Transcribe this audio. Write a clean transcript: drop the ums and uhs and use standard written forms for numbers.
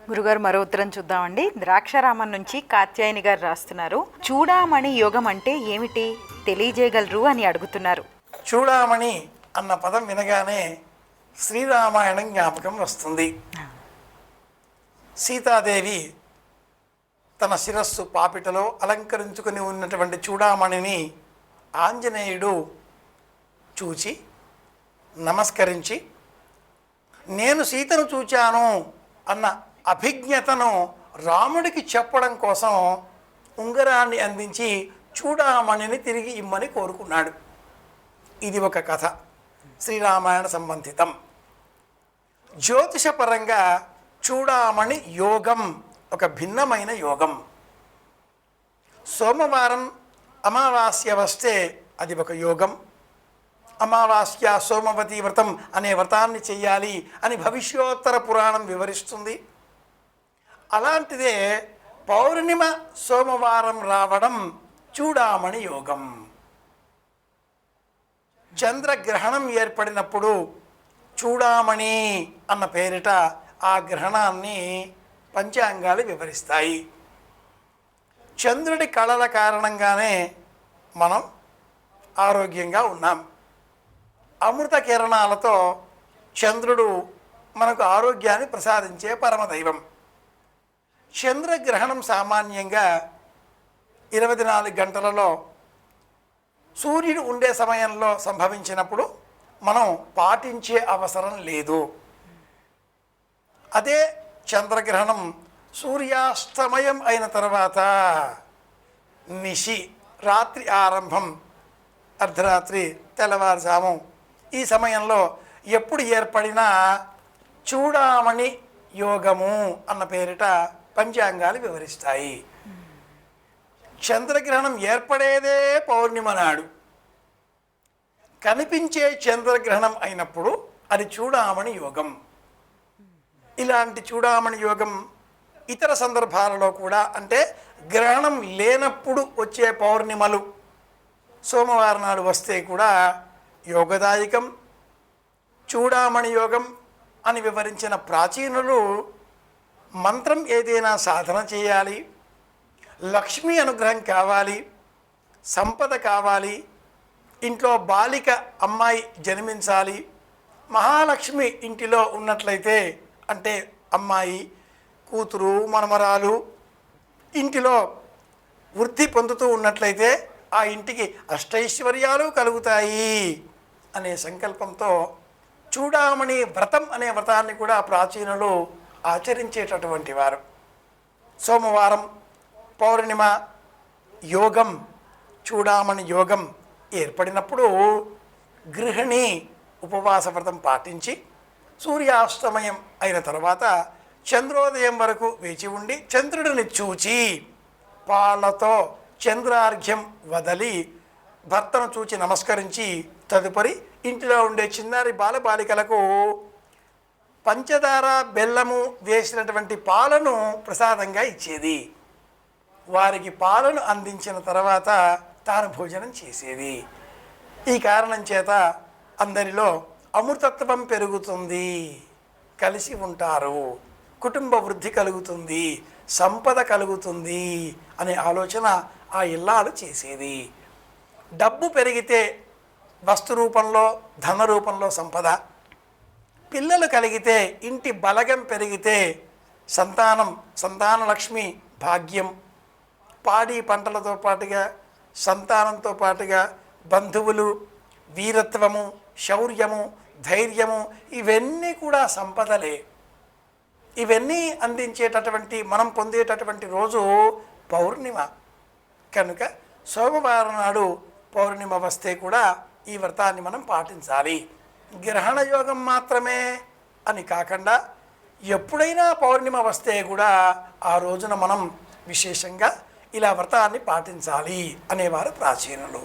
గురుగారు మరో ఉత్తరం చూద్దామండి. ద్రాక్షారామం నుంచి కాత్యాయని గారు రాస్తున్నారు. చూడామణి యోగం అంటే ఏమిటి తెలియజేయగలరు అని అడుగుతున్నారు. చూడామణి అన్న పదం వినగానే శ్రీరామాయణం జ్ఞాపకం వస్తుంది. సీతాదేవి తన శిరస్సు పాపిటలో అలంకరించుకుని ఉన్నటువంటి చూడామణిని ఆంజనేయుడు చూచి నమస్కరించి, నేను సీతను చూచాను అన్న అభిజ్ఞతను రాముడికి చెప్పడం కోసం ఉంగరాన్ని అందించి చూడామణిని తిరిగి ఇమ్మని కోరుకున్నాడు. ఇది ఒక కథ, శ్రీరామాయణ సంబంధితం. జ్యోతిషపరంగా చూడామణి యోగం ఒక భిన్నమైన యోగం. సోమవారం అమావాస్య వస్తే అది ఒక యోగం. అమావాస్య సోమవతి వ్రతం అనే వ్రతాన్ని చెయ్యాలి అని భవిష్యోత్తర పురాణం వివరిస్తుంది. అలాంటిదే పౌర్ణిమ సోమవారం రావడం చూడామణి యోగం. చంద్రగ్రహణం ఏర్పడినప్పుడు చూడామణి అన్న పేరిట ఆ గ్రహణాన్ని పంచాంగాలు వివరిస్తాయి. చంద్రుడి కళల కారణంగానే మనం ఆరోగ్యంగా ఉన్నాం. అమృత కిరణాలతో చంద్రుడు మనకు ఆరోగ్యాన్ని ప్రసాదించే పరమదైవం. చంద్రగ్రహణం సామాన్యంగా 24 గంటలలో సూర్యుడు ఉండే సమయంలో సంభవించినప్పుడు మనం పాటించే అవసరం లేదు. అదే చంద్రగ్రహణం సూర్యాస్తమయం అయిన తర్వాత నిశి, రాత్రి ఆరంభం, అర్ధరాత్రి, తెల్లవారుజాము, ఈ సమయంలో ఎప్పుడు ఏర్పడినా చూడామణి యోగము అన్న పేరిట పంచాంగాలు వివరిస్తాయి. చంద్రగ్రహణం ఏర్పడేదే పౌర్ణిమ నాడు. కనిపించే చంద్రగ్రహణం అయినప్పుడు అది చూడామణి యోగం. ఇలాంటి చూడామణి యోగం ఇతర సందర్భాలలో కూడా, అంటే గ్రహణం లేనప్పుడు వచ్చే పౌర్ణిమలు సోమవారం నాడు వస్తే కూడా యోగదాయకం. చూడామణి యోగం అని వివరించిన ప్రాచీనులు మంత్రం ఏదైనా సాధన చేయాలి, లక్ష్మీ అనుగ్రహం కావాలి, సంపద కావాలి, ఇంట్లో బాలిక అమ్మాయి జన్మించాలి, మహాలక్ష్మి ఇంటిలో ఉన్నట్లయితే, అంటే అమ్మాయి, కూతురు, మనమరాలు ఇంటిలో వృద్ధి పొందుతూ ఉన్నట్లయితే ఆ ఇంటికి అష్టైశ్వర్యాలు కలుగుతాయి అనే సంకల్పంతో చూడామణి వ్రతం అనే వ్రతాన్ని కూడా ప్రాచీనులు ఆచరించేటటువంటి వారు. సోమవారం పౌర్ణిమ యోగం, చూడామణి యోగం ఏర్పడినప్పుడు గృహిణి ఉపవాస వ్రతం పాటించి సూర్యాస్తమయం అయిన తర్వాత చంద్రోదయం వరకు వేచి ఉండి చంద్రుడిని చూచి పాలతో చంద్రార్ఘ్యం వదలి భర్తను చూచి నమస్కరించి తదుపరి ఇంటిలో ఉండే చిన్నారి బాలబాలికలకు పంచదార బెల్లము వేసినటువంటి పాలను ప్రసాదంగా ఇచ్చేది. వారికి పాలను అందించిన తర్వాత తాను భోజనం చేసేది. ఈ కారణం చేత అందరిలో అమృతత్వం పెరుగుతుంది, కలిసి ఉంటారు, కుటుంబ వృద్ధి కలుగుతుంది, సంపద కలుగుతుంది అనే ఆలోచన ఆ ఇల్లాలు చేసేది. డబ్బు పెరిగితే వస్తు రూపంలో, ధన రూపంలో సంపద, పిల్లలు కలిగితే, ఇంటి బలగం పెరిగితే సంతానం, సంతానలక్ష్మి, భాగ్యం, పాడి పంటలతో పాటుగా సంతానంతో పాటుగా బంధువులు, వీరత్వము, శౌర్యము, ధైర్యము, ఇవన్నీ కూడా సంపదలే. ఇవన్నీ అందించేటటువంటి, మనం పొందేటటువంటి రోజు పౌర్ణిమ. కనుక సోమవారం నాడు పౌర్ణిమ వస్తే కూడా ఈ వ్రతాన్ని మనం పాటించాలి. గ్రహణ యోగం మాత్రమే అని కాకుండా ఎప్పుడైనా పౌర్ణిమ వస్తే కూడా ఆ రోజున మనం విశేషంగా ఇలా వ్రతాన్ని పాటించాలి అనేవారు ప్రాచీనులు.